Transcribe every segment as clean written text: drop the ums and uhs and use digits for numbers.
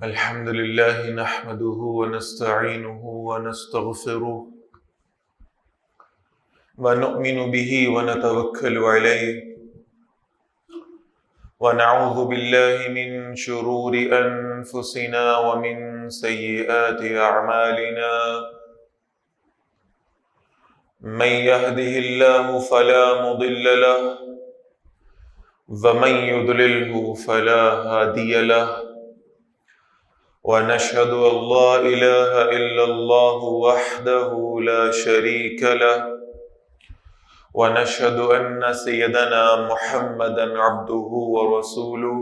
الحمد لله نحمده ونستعينه ونستغفره ونؤمن به ونتوكل عليه ونعوذ بالله من شرور أنفسنا ومن سيئات أعمالنا من يهده الله فلا مضل له ومن يضلله فلا هادي له ونشهد أن لا إله إلا الله وحده لا شريك له ونشهد أن سيدنا محمدا عبده ورسوله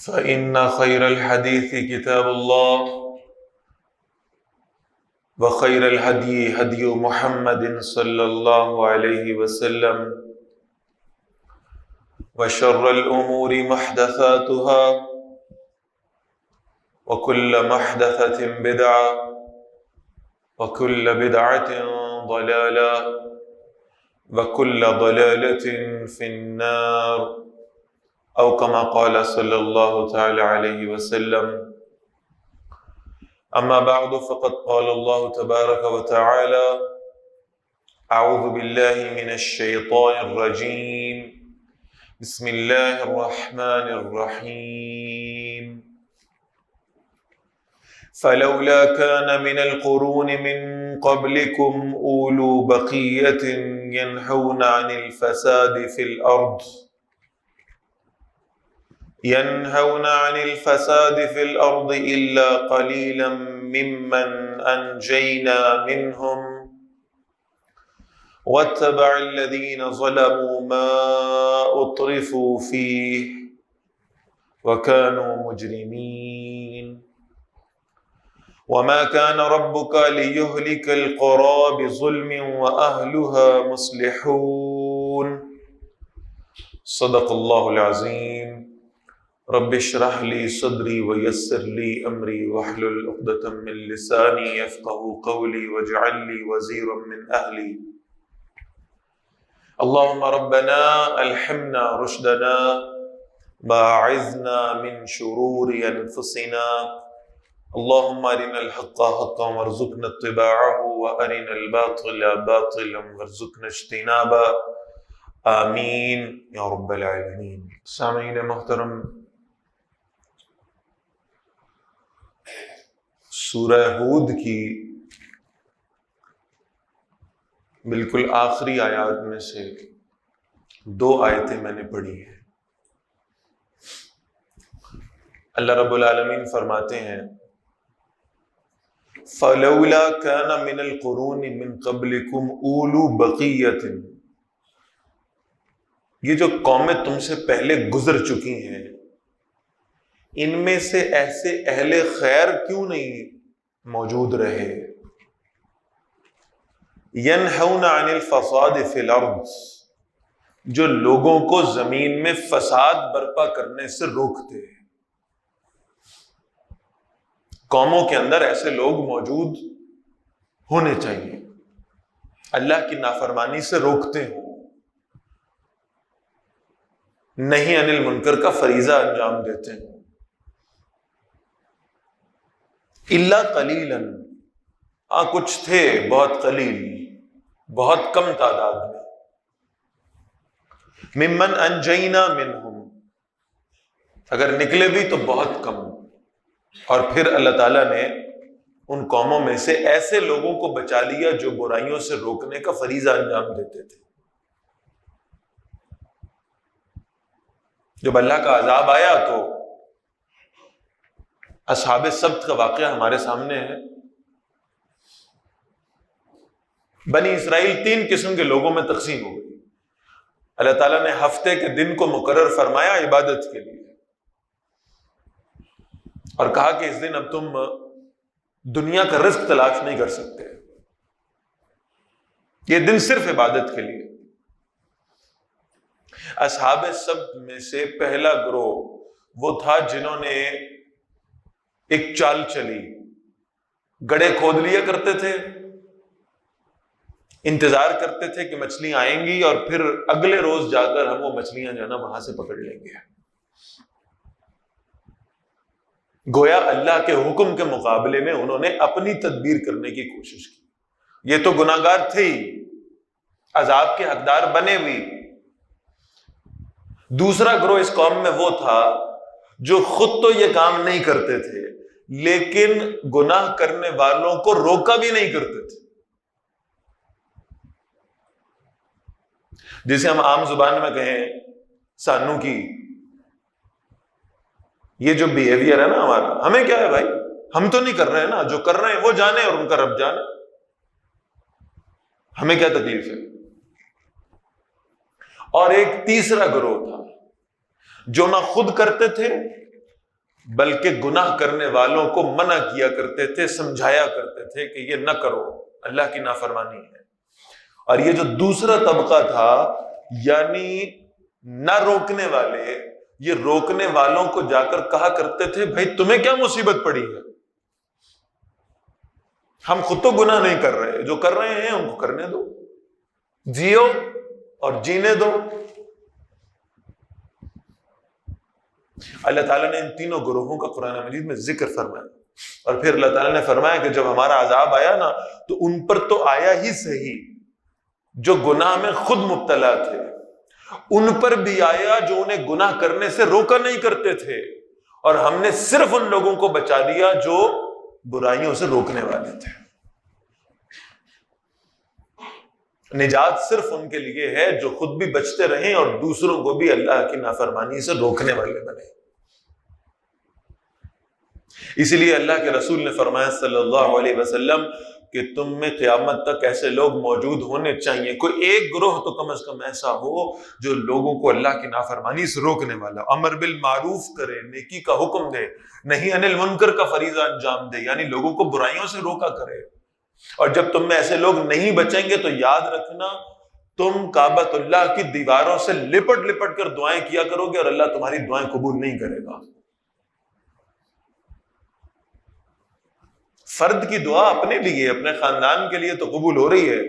فإن خير الحديث كتاب الله وخير الهدي هدي محمد صلى الله عليه وسلم وشر الأمور محدثاتها وكل محدثة بدعة وكل بدعة ضلالة وكل ضلالة في النار أو كما قال صلى الله تعالى عليه وسلم. أما بعد فقد قال الله تبارك وتعالى: أعوذ بالله من الشيطان الرجيم بسم الله الرحمن الرحيم فلولا كان من القرون من قبلكم أولو بقية ينهون عن الفساد في الأرض إلا قليلا ممن أنجينا منهم واتبع الذين ظلموا ما أطرفوا فيه وكانوا مجرمين وما كان ربك ليهلك القرى بظلم وأهلها مصلحون. صدق الله العظيم. رب اشرح لي صدري ويسر لي أمري واحلل عقدة من لساني يفقهوا قولي واجعل لي وزيرا من أهلي. اللهم ربنا ألهمنا رشدنا واعذنا من شرور أنفسنا. اللهم أرنا الحق حقا وارزقنا اتباعه وأرنا الباطل باطلا وارزقنا اجتنابه. آمین یا رب العالمین. سامعین محترم، سورہ ہود کی بالکل آخری آیات میں سے 2 آیتیں میں نے پڑھی ہیں. اللہ رب العالمین فرماتے ہیں: فَلَوْلَا كَانَ مِنَ الْقُرُونِ مِنْ قَبْلِكُمْ أُولُو بَقِيَّةٍ. یہ جو قومیں تم سے پہلے گزر چکی ہیں، ان میں سے ایسے اہل خیر کیوں نہیں موجود رہے؟ ینہون عن الفساد فی الارض، جو لوگوں کو زمین میں فساد برپا کرنے سے روکتے. قوموں کے اندر ایسے لوگ موجود ہونے چاہیے، اللہ کی نافرمانی سے روکتے ہوں، نہیں عن المنکر کا فریضہ انجام دیتے ہیں. الا قلیلا، کچھ تھے بہت قلیل، بہت کم تعداد میں. ممن انجینا منہم، اگر نکلے بھی تو بہت کم. اور پھر اللہ تعالیٰ نے ان قوموں میں سے ایسے لوگوں کو بچا لیا جو برائیوں سے روکنے کا فریضہ انجام دیتے تھے. جب اللہ کا عذاب آیا تو اصحاب سبت کا واقعہ ہمارے سامنے ہے. بنی اسرائیل 3 قسم کے لوگوں میں تقسیم ہو گئی. اللہ تعالیٰ نے ہفتے کے دن کو مقرر فرمایا عبادت کے لیے، اور کہا کہ اس دن اب تم دنیا کا رزق تلاش نہیں کر سکتے، یہ دن صرف عبادت کے لیے. اصحاب سبت میں سے پہلا گروہ وہ تھا جنہوں نے ایک چال چلی، گڑھے کھود لیا کرتے تھے، انتظار کرتے تھے کہ مچھلیاں آئیں گی اور پھر اگلے روز جا کر ہم وہ مچھلیاں جو ہے نا وہاں سے پکڑ لیں گے. گویا اللہ کے حکم کے مقابلے میں انہوں نے اپنی تدبیر کرنے کی کوشش کی. یہ تو گناہگار تھے ہی، عذاب کے حقدار بنے بھی. دوسرا گروہ اس قوم میں وہ تھا جو خود تو یہ کام نہیں کرتے تھے لیکن گناہ کرنے والوں کو روکا بھی نہیں کرتے تھے. جسے ہم عام زبان میں کہیں سانو کی، یہ جو بیہیویئر ہے نا ہمارا، ہمیں کیا ہے بھائی، ہم تو نہیں کر رہے ہیں نا، جو کر رہے ہیں وہ جانے اور ان کا رب جانے، ہمیں کیا تکلیف ہے. اور ایک تیسرا گروہ تھا جو نہ خود کرتے تھے بلکہ گناہ کرنے والوں کو منع کیا کرتے تھے، سمجھایا کرتے تھے کہ یہ نہ کرو، اللہ کی نافرمانی ہے. اور یہ جو دوسرا طبقہ تھا یعنی نہ روکنے والے، یہ روکنے والوں کو جا کر کہا کرتے تھے بھائی تمہیں کیا مصیبت پڑی ہے، ہم خود تو گناہ نہیں کر رہے، جو کر رہے ہیں ان کو کرنے دو، جیو اور جینے دو. اللہ تعالیٰ نے ان تینوں گروہوں کا قرآن مجید میں ذکر فرمایا اور پھر اللہ تعالیٰ نے فرمایا کہ جب ہمارا عذاب آیا نا تو ان پر تو آیا ہی صحیح جو گناہ میں خود مبتلا تھے، ان پر بھی آیا جو انہیں گناہ کرنے سے روکا نہیں کرتے تھے، اور ہم نے صرف ان لوگوں کو بچا لیا جو برائیوں سے روکنے والے تھے. نجات صرف ان کے لیے ہے جو خود بھی بچتے رہیں اور دوسروں کو بھی اللہ کی نافرمانی سے روکنے والے بنے. اسی لیے اللہ کے رسول نے فرمایا صلی اللہ علیہ وسلم کہ تم میں قیامت تک ایسے لوگ موجود ہونے چاہیے، کوئی ایک گروہ تو کم از کم ایسا ہو جو لوگوں کو اللہ کی نافرمانی سے روکنے والا، امر بالمعروف کرے، نیکی کا حکم دے، نہی عن المنکر کا فریضہ انجام دے، یعنی لوگوں کو برائیوں سے روکا کرے. اور جب تم میں ایسے لوگ نہیں بچیں گے تو یاد رکھنا تم کعبۃ اللہ کی دیواروں سے لپٹ لپٹ کر دعائیں کیا کرو گے اور اللہ تمہاری دعائیں قبول نہیں کرے گا. فرد کی دعا اپنے لیے، اپنے خاندان کے لیے تو قبول ہو رہی ہے،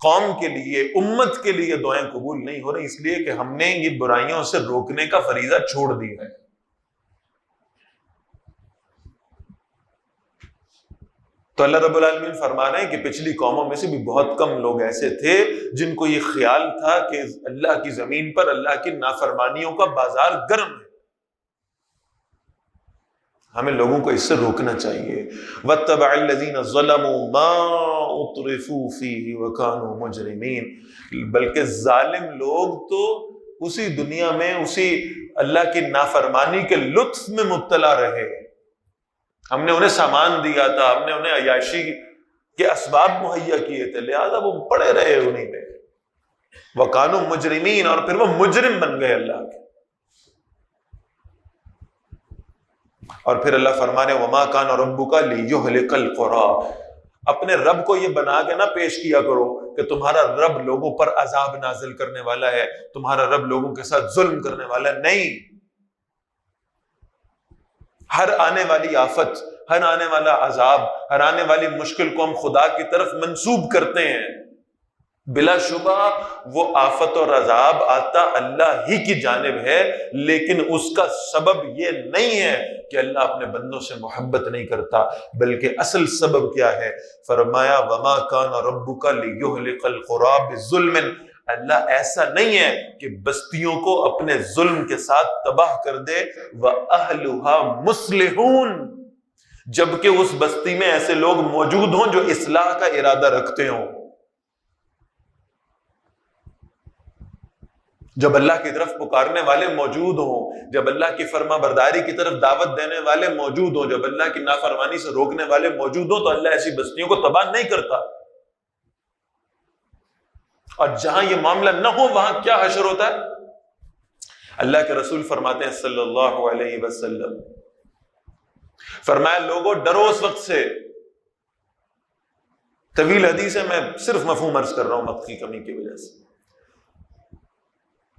قوم کے لیے، امت کے لیے دعائیں قبول نہیں ہو رہی، اس لیے کہ ہم نے یہ برائیوں سے روکنے کا فریضہ چھوڑ دیا ہے. تو اللہ رب العالمین فرما رہے ہیں کہ پچھلی قوموں میں سے بھی بہت کم لوگ ایسے تھے جن کو یہ خیال تھا کہ اللہ کی زمین پر اللہ کی نافرمانیوں کا بازار گرم ہے، ہمیں لوگوں کو اس سے روکنا چاہیے. وَاتَّبَعَ الَّذِينَ ظَلَمُوا مَا أُتْرِفُوا فِيهِ وَكَانُوا مُجْرِمِينَ، بلکہ ظالم لوگ تو اسی دنیا میں اسی اللہ کی نافرمانی کے لطف میں مبتلا رہے. ہم نے انہیں سامان دیا تھا، ہم نے انہیں عیاشی کے اسباب مہیا کیے تھے، لہذا وہ پڑے رہے انہیں میں. وَكَانُوا مُجْرِمِينَ، اور پھر وہ مجرم بن گئے اللہ کے. اور پھر اللہ فرمانے وَمَا كَانَ رَبُّكَ لِيُهْلِكَ الْقُرَىٰ، اپنے رب کو یہ بنا کے نہ پیش کیا کرو کہ تمہارا رب لوگوں پر عذاب نازل کرنے والا ہے، تمہارا رب لوگوں کے ساتھ ظلم کرنے والا ہے. نہیں، ہر آنے والی آفت، ہر آنے والا عذاب، ہر آنے والی مشکل کو ہم خدا کی طرف منسوب کرتے ہیں. بلا شبہ وہ آفت اور عذاب آتا اللہ ہی کی جانب ہے، لیکن اس کا سبب یہ نہیں ہے کہ اللہ اپنے بندوں سے محبت نہیں کرتا، بلکہ اصل سبب کیا ہے؟ فرمایا وَمَا كَانَ رَبُّكَ لِيُهْلِكَ الْقُرَىٰ بِظُلْمٍ، اللہ ایسا نہیں ہے کہ بستیوں کو اپنے ظلم کے ساتھ تباہ کر دے. وَأَهْلُهَا مُصْلِحُونَ، جبکہ اس بستی میں ایسے لوگ موجود ہوں جو اصلاح کا ارادہ رکھتے ہوں. جب اللہ کی طرف پکارنے والے موجود ہوں، جب اللہ کی فرما برداری کی طرف دعوت دینے والے موجود ہوں، جب اللہ کی نافرمانی سے روکنے والے موجود ہوں، تو اللہ ایسی بستیوں کو تباہ نہیں کرتا. اور جہاں یہ معاملہ نہ ہو وہاں کیا حشر ہوتا ہے؟ اللہ کے رسول فرماتے ہیں صلی اللہ علیہ وسلم، فرمایا لوگوں ڈرو اس وقت سے. طویل حدیث ہے، میں صرف مفہوم عرض کر رہا ہوں وقت کی کمی کی وجہ سے.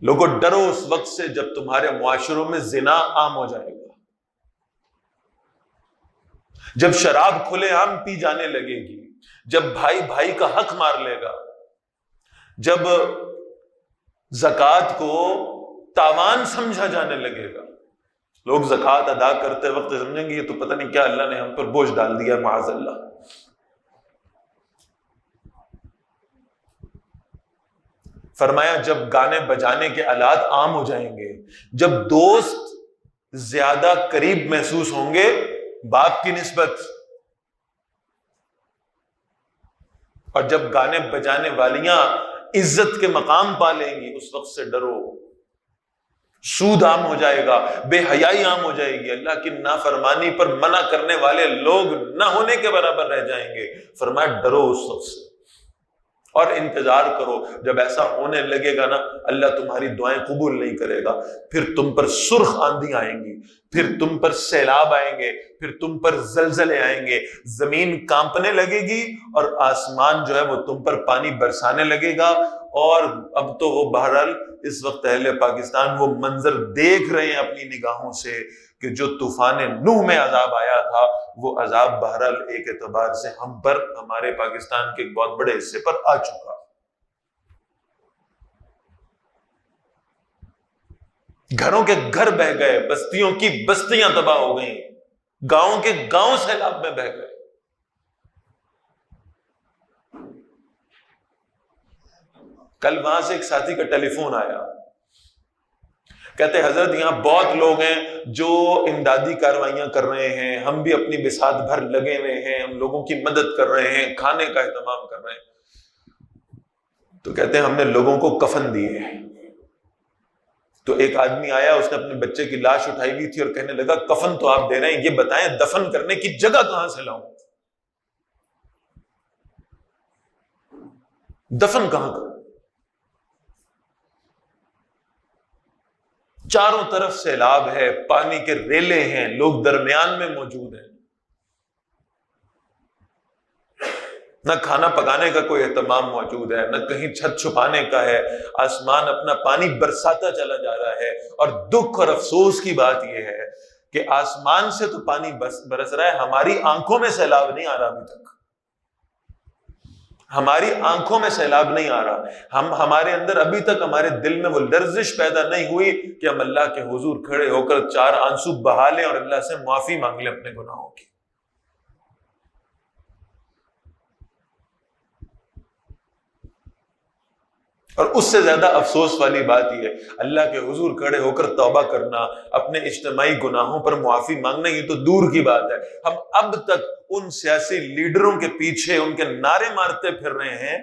لوگوں ڈرو اس وقت سے جب تمہارے معاشروں میں زنا عام ہو جائے گا، جب شراب کھلے عام پی جانے لگے گی، جب بھائی بھائی کا حق مار لے گا، جب زکوٰۃ کو تاوان سمجھا جانے لگے گا، لوگ زکوٰۃ ادا کرتے وقت سمجھیں گے یہ تو پتہ نہیں کیا اللہ نے ہم پر بوجھ ڈال دیا معاذ اللہ۔ فرمایا جب گانے بجانے کے آلات عام ہو جائیں گے، جب دوست زیادہ قریب محسوس ہوں گے باپ کی نسبت، اور جب گانے بجانے والیاں عزت کے مقام پا لیں گی، اس وقت سے ڈرو۔ سود عام ہو جائے گا، بے حیائی عام ہو جائے گی، اللہ کی نافرمانی پر منع کرنے والے لوگ نہ ہونے کے برابر رہ جائیں گے۔ فرمایا ڈرو اس وقت سے اور انتظار کرو، جب ایسا ہونے لگے گا نا اللہ تمہاری دعائیں قبول نہیں کرے گا، پھر تم پر سرخ آندھی آئیں گی، پھر تم پر سیلاب آئیں گے، پھر تم پر زلزلے آئیں گے، زمین کانپنے لگے گی اور آسمان جو ہے وہ تم پر پانی برسانے لگے گا۔ اور اب تو وہ بہرحال اس وقت اہل پاکستان وہ منظر دیکھ رہے ہیں اپنی نگاہوں سے کہ جو طوفان نوح میں عذاب آیا تھا وہ عذاب بہرحال ایک اعتبار سے ہم پر، ہمارے پاکستان کے ایک بہت بڑے حصے پر آ چکا۔ گھروں کے گھر بہہ گئے، بستیوں کی بستیاں تباہ ہو گئیں، گاؤں کے گاؤں سیلاب میں بہہ گئے۔ کل وہاں سے ایک ساتھی کا ٹیلی فون آیا، کہتے حضرت یہاں بہت لوگ ہیں جو امدادی کارروائیاں کر رہے ہیں، ہم بھی اپنی بساط بھر لگے ہوئے ہیں، ہم لوگوں کی مدد کر رہے ہیں، کھانے کا اہتمام کر رہے ہیں۔ تو کہتے ہیں ہم نے لوگوں کو کفن دیے۔ تو ایک آدمی آیا، اس نے اپنے بچے کی لاش اٹھائی ہوئی تھی اور کہنے لگا کفن تو آپ دے رہے ہیں، یہ بتائیں دفن کرنے کی جگہ کہاں سے لاؤں، دفن کہاں کروں؟ چاروں طرف سیلاب ہے، پانی کے ریلے ہیں، لوگ درمیان میں موجود ہیں، نہ کھانا پکانے کا کوئی اہتمام موجود ہے، نہ کہیں چھت چھپانے کا ہے، آسمان اپنا پانی برساتا چلا جا رہا ہے۔ اور دکھ اور افسوس کی بات یہ ہے کہ آسمان سے تو پانی برس رہا ہے، ہماری آنکھوں میں سیلاب نہیں آ رہا ابھی تک، ہماری آنکھوں میں سیلاب نہیں آ رہا، ہمارے اندر ابھی تک ہمارے دل میں وہ لرزش پیدا نہیں ہوئی کہ ہم اللہ کے حضور کھڑے ہو کر چار آنسو بہا لیں اور اللہ سے معافی مانگ لیں اپنے گناہوں کی۔ اور اس سے زیادہ افسوس والی بات یہ ہے اللہ کے حضور کھڑے ہو کر توبہ کرنا، اپنے اجتماعی گناہوں پر معافی مانگنا یہ تو دور کی بات ہے، ہم اب تک ان سیاسی لیڈروں کے پیچھے ان کے نعرے مارتے پھر رہے ہیں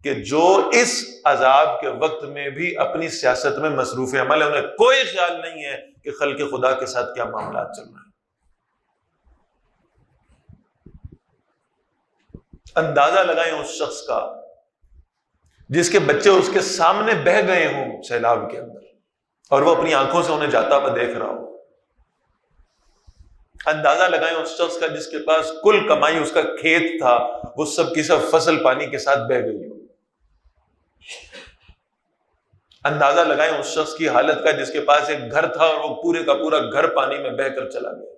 کہ جو اس عذاب کے وقت میں بھی اپنی سیاست میں مصروف عمل ہے، انہیں کوئی خیال نہیں ہے کہ خلق خدا کے ساتھ کیا معاملات چل رہے ہیں۔ اندازہ لگائیں اس شخص کا جس کے بچے اس کے سامنے بہہ گئے ہوں سیلاب کے اندر اور وہ اپنی آنکھوں سے انہیں جاتا ہوا دیکھ رہا ہو۔ اندازہ لگائیں اس شخص کا جس کے پاس کل کمائی اس کا کھیت تھا، وہ سب کی سب فصل پانی کے ساتھ بہہ گئی ہو۔ اندازہ لگائیں اس شخص کی حالت کا جس کے پاس ایک گھر تھا اور وہ پورے کا پورا گھر پانی میں بہہ کر چلا گیا۔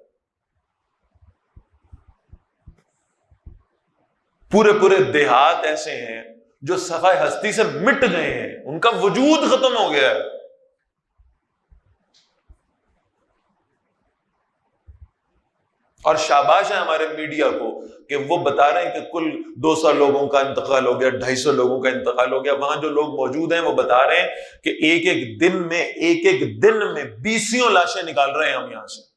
پورے پورے دیہات ایسے ہیں جو صفحہ ہستی سے مٹ گئے ہیں، ان کا وجود ختم ہو گیا ہے۔ اور شاباش ہے ہمارے میڈیا کو کہ وہ بتا رہے ہیں کہ کل 200 لوگوں کا انتقال ہو گیا، 250 لوگوں کا انتقال ہو گیا۔ وہاں جو لوگ موجود ہیں وہ بتا رہے ہیں کہ ایک ایک دن میں 20 لاشیں نکال رہے ہیں ہم یہاں سے۔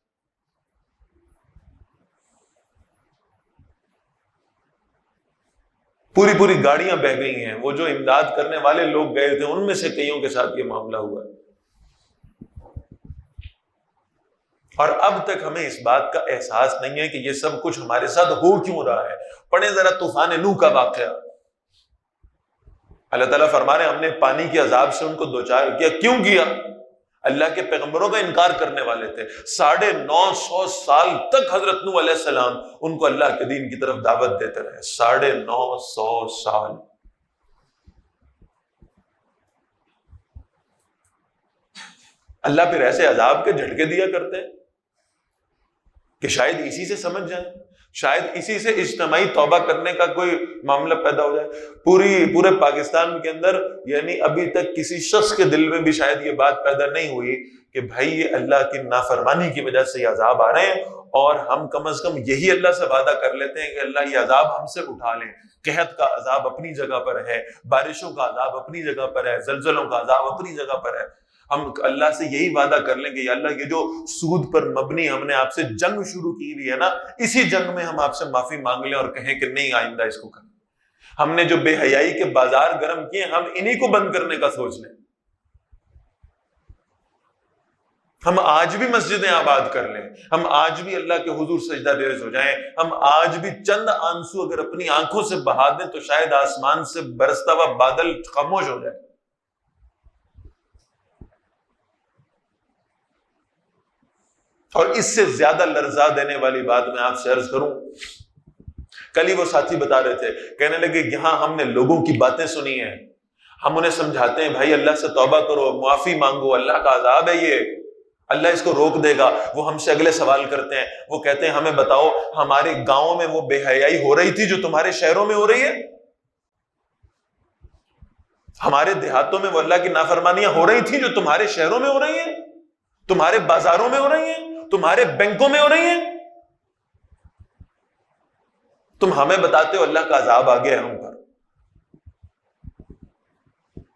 پوری پوری گاڑیاں بہہ گئی ہیں، وہ جو امداد کرنے والے لوگ گئے تھے ان میں سے کئیوں کے ساتھ یہ معاملہ ہوا ہے۔ اور اب تک ہمیں اس بات کا احساس نہیں ہے کہ یہ سب کچھ ہمارے ساتھ ہو کیوں رہا ہے۔ پڑھیں ذرا طوفان نوح کا واقعہ۔ اللہ تعالیٰ فرما رہے ہیں ہم نے پانی کے عذاب سے ان کو دوچار کیا۔ کیوں کیا؟ اللہ کے پیغمبروں کا انکار کرنے والے تھے۔ 950 سال تک حضرت نوح علیہ السلام ان کو اللہ کے دین کی طرف دعوت دیتے رہے۔ 950 سال۔ اللہ پھر ایسے عذاب کے جھٹکے دیا کرتے ہیں کہ شاید اسی سے سمجھ جائیں۔ شاید اسی سے اجتماعی توبہ کرنے کا کوئی معاملہ پیدا ہو جائے۔ پورے پاکستان کے اندر یعنی ابھی تک کسی شخص کے دل میں بھی شاید یہ بات پیدا نہیں ہوئی کہ بھائی یہ اللہ کی نافرمانی کی وجہ سے یہ عذاب آ رہے ہیں، اور ہم کم از کم یہی اللہ سے وعدہ کر لیتے ہیں کہ اللہ یہ عذاب ہم سے اٹھا لیں۔ قحط کا عذاب اپنی جگہ پر ہے، بارشوں کا عذاب اپنی جگہ پر ہے، زلزلوں کا عذاب اپنی جگہ پر ہے۔ ہم اللہ سے یہی وعدہ کر لیں کہ یا اللہ یہ جو سود پر مبنی ہم نے آپ سے جنگ شروع کی ہوئی ہے نا، اسی جنگ میں ہم آپ سے معافی مانگ لیں اور کہیں کہ نہیں آئندہ اس کو کریں۔ ہم نے جو بے حیائی کے بازار گرم کیے ہم انہی کو بند کرنے کا سوچ لیں۔ ہم آج بھی مسجدیں آباد کر لیں، ہم آج بھی اللہ کے حضور سجدہ ریز ہو جائیں، ہم آج بھی چند آنسو اگر اپنی آنکھوں سے بہا دیں تو شاید آسمان سے برستا ہوا بادل خاموش ہو جائے۔ اور اس سے زیادہ لرزا دینے والی بات میں آپ سے عرض کروں، کل ہی وہ ساتھی بتا رہے تھے، کہنے لگے یہاں ہم نے لوگوں کی باتیں سنی ہیں، ہم انہیں سمجھاتے ہیں بھائی اللہ سے توبہ کرو، معافی مانگو، اللہ کا عذاب ہے یہ، اللہ اس کو روک دے گا۔ وہ ہم سے اگلے سوال کرتے ہیں، وہ کہتے ہیں ہمیں بتاؤ ہمارے گاؤں میں وہ بے حیائی ہو رہی تھی جو تمہارے شہروں میں ہو رہی ہے؟ ہمارے دیہاتوں میں وہ اللہ کی نافرمانیاں ہو رہی تھی جو تمہارے شہروں میں ہو رہی ہیں، تمہارے بازاروں میں ہو رہی ہیں، تمہارے بینکوں میں ہو رہی ہیں؟ تم ہمیں بتاتے ہو اللہ کا عذاب آ گیا ہے ہم پر۔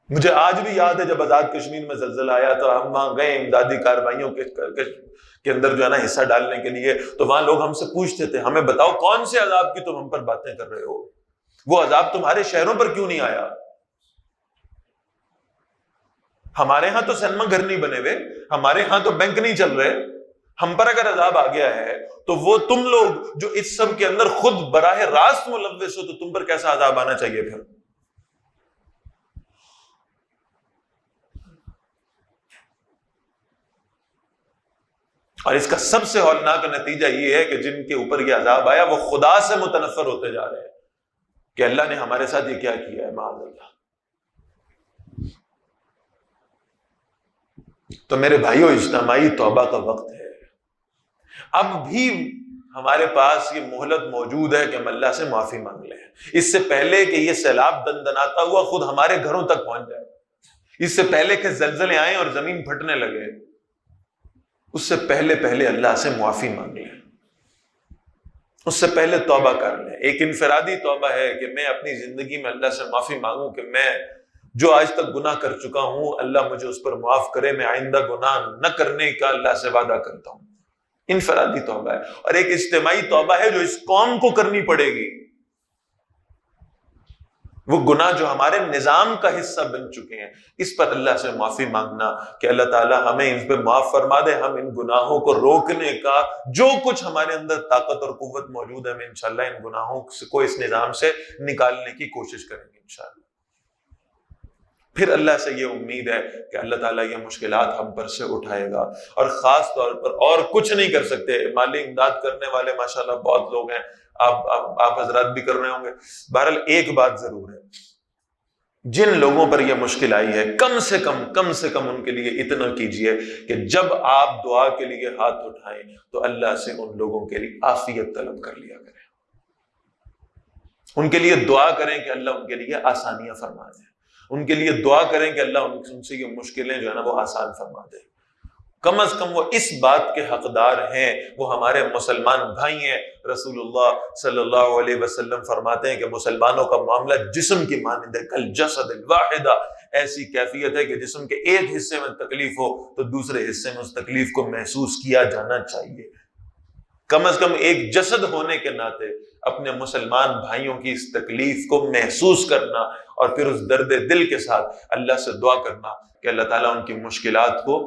مجھے آج بھی یاد ہے جب آزاد کشمیر میں زلزلہ آیا تو ہم وہاں گئے امدادی کارروائیوں کے اندر جو ہے نا حصہ ڈالنے کے لیے، تو وہاں لوگ ہم سے پوچھتے تھے ہمیں بتاؤ کون سے عذاب کی تم ہم پر باتیں کر رہے ہو، وہ عذاب تمہارے شہروں پر کیوں نہیں آیا؟ ہمارے ہاں تو سینما گھر نہیں بنے ہوئے، ہمارے ہاں تو بینک نہیں چل رہے، ہم پر اگر عذاب آ گیا ہے تو وہ تم لوگ جو اس سب کے اندر خود براہ راست ملوث ہو تو تم پر کیسا عذاب آنا چاہیے پھر؟ اور اس کا سب سے ہولناک نتیجہ یہ ہے کہ جن کے اوپر یہ عذاب آیا وہ خدا سے متنفر ہوتے جا رہے ہیں کہ اللہ نے ہمارے ساتھ یہ کیا کیا ہے، معاذ اللہ۔ تو میرے بھائیو اجتماعی توبہ کا وقت ہے۔ اب بھی ہمارے پاس یہ مہلت موجود ہے کہ ہم اللہ سے معافی مانگ لیں، اس سے پہلے کہ یہ سیلاب دندناتا ہوا خود ہمارے گھروں تک پہنچ جائے، اس سے پہلے کہ زلزلے آئیں اور زمین پھٹنے لگے، اس سے پہلے اللہ سے معافی مانگ لیں، اس سے پہلے توبہ کر لیں۔ ایک انفرادی توبہ ہے کہ میں اپنی زندگی میں اللہ سے معافی مانگوں کہ میں جو آج تک گناہ کر چکا ہوں اللہ مجھے اس پر معاف کرے، میں آئندہ گناہ نہ کرنے کا اللہ سے وعدہ کرتا ہوں۔ انفرادی توبہ ہے۔ اور ایک اجتماعی توبہ ہے جو اس قوم کو کرنی پڑے گی، وہ گناہ جو ہمارے نظام کا حصہ بن چکے ہیں، اس پر اللہ سے معافی مانگنا کہ اللہ تعالیٰ ہمیں ان پہ معاف فرما دے، ہم ان گناہوں کو روکنے کا جو کچھ ہمارے اندر طاقت اور قوت موجود ہے ہم انشاءاللہ ان گناہوں کو اس نظام سے نکالنے کی کوشش کریں گے انشاءاللہ۔ پھر اللہ سے یہ امید ہے کہ اللہ تعالیٰ یہ مشکلات ہم پر سے اٹھائے گا، اور خاص طور پر اور کچھ نہیں کر سکتے، مالی امداد کرنے والے ماشاءاللہ بہت لوگ ہیں، آپ حضرات بھی کر رہے ہوں گے۔ بہرحال ایک بات ضرور ہے، جن لوگوں پر یہ مشکل آئی ہے کم سے کم ان کے لیے اتنا کیجئے کہ جب آپ دعا کے لیے ہاتھ اٹھائیں تو اللہ سے ان لوگوں کے لیے عافیت طلب کر لیا کریں، ان کے لیے دعا کریں کہ اللہ ان کے لیے آسانیاں فرما دے، ان کے لیے دعا کریں کہ اللہ ان سے یہ مشکلیں جو ہے نا وہ آسان فرما دے۔ کم از کم وہ اس بات کے حقدار ہیں، وہ ہمارے مسلمان بھائی ہیں۔ رسول اللہ صلی اللہ علیہ وسلم فرماتے ہیں کہ مسلمانوں کا معاملہ جسم کی مانند ہے، کالجسد الواحدہ، ایسی کیفیت ہے کہ جسم کے ایک حصے میں تکلیف ہو تو دوسرے حصے میں اس تکلیف کو محسوس کیا جانا چاہیے۔ کم از کم ایک جسد ہونے کے ناطے اپنے مسلمان بھائیوں کی اس تکلیف کو محسوس کرنا اور پھر اس درد دل کے ساتھ اللہ سے دعا کرنا کہ اللہ تعالیٰ ان کی مشکلات کو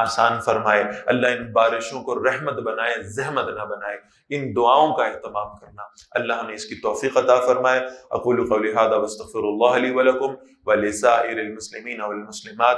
آسان فرمائے، اللہ ان بارشوں کو رحمت بنائے، زحمت نہ بنائے۔ ان دعاؤں کا اہتمام کرنا، اللہ ہمیں اس کی توفیق عطا فرمائے۔ اقول قولی ھذا واستغفر اللہ لی ولکم ولسائر المسلمین والمسلمات۔